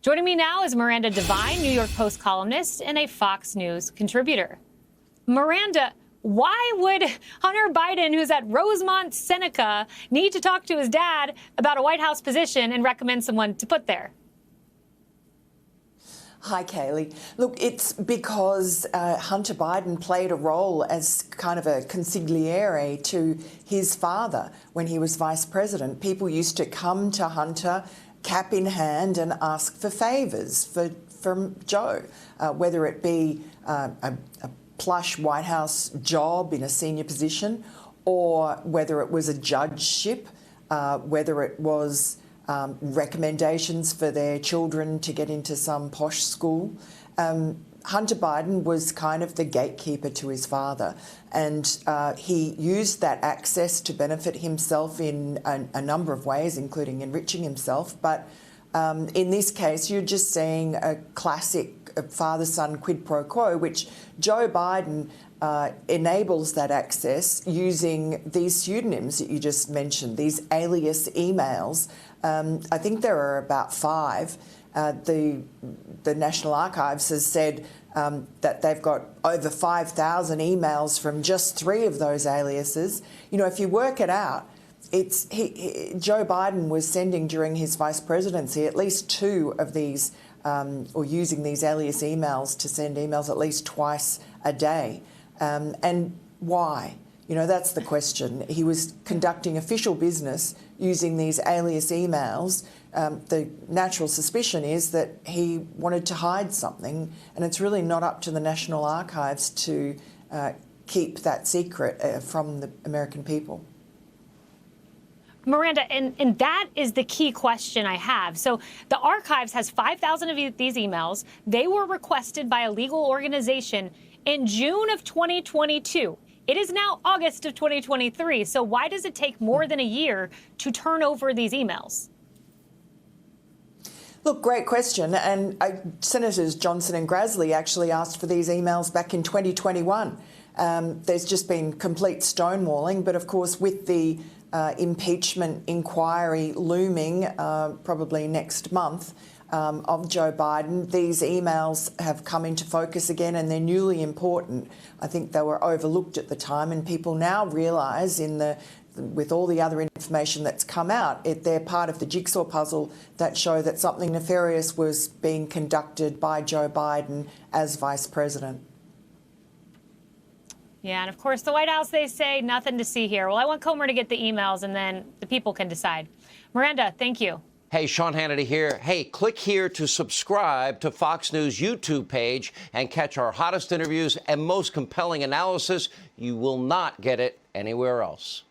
Joining me now is Miranda Devine, New York Post columnist and a Fox News contributor. Miranda, why would Hunter Biden, who's at Rosemont Seneca, need to talk to his dad about a White House position and recommend someone to put there? Hi, Kaylee. Look, it's because Hunter Biden played a role as kind of a consigliere to his father when he was vice president. People used to come to Hunter, cap in hand, and ask for favours from Joe, whether it be a plush White House job in a senior position, or whether it was a judgeship, whether it was recommendations for their children to get into some posh school. Hunter Biden was kind of the gatekeeper to his father, and he used that access to benefit himself in a number of ways, including enriching himself. But in this case, you're just seeing a classic father-son quid pro quo, which Joe Biden enables that access using these pseudonyms that you just mentioned, these alias emails. I think there are about 5. The National Archives has said that they've got over 5,000 emails from just 3 of those aliases. You know, if you work it out, Joe Biden was sending during his vice presidency at least 2 of these, or using these alias emails to send emails at least twice a day. And why? You know, that's the question. He was conducting official business using these alias emails. The natural suspicion is that he wanted to hide something, and it's really not up to the National Archives to keep that secret from the American people. Miranda, and that is the key question I have. So the archives has 5,000 of these emails. They were requested by a legal organization in June of 2022. It is now August of 2023. So why does it take more than a year to turn over these emails? Look, great question. And Senators Johnson and Grassley actually asked for these emails back in 2021. There's just been complete stonewalling. But of course, with the impeachment inquiry looming probably next month of Joe Biden, these emails have come into focus again, and they're newly important. I think they were overlooked at the time, and people now realise with all the other information that's come out, they're part of the jigsaw puzzle that show that something nefarious was being conducted by Joe Biden as vice president. Yeah, and of course, the White House, they say nothing to see here. Well, I want Comer to get the emails, and then the people can decide. Miranda, thank you. Hey, Sean Hannity here. Hey, click here to subscribe to Fox News YouTube page and catch our hottest interviews and most compelling analysis. You will not get it anywhere else.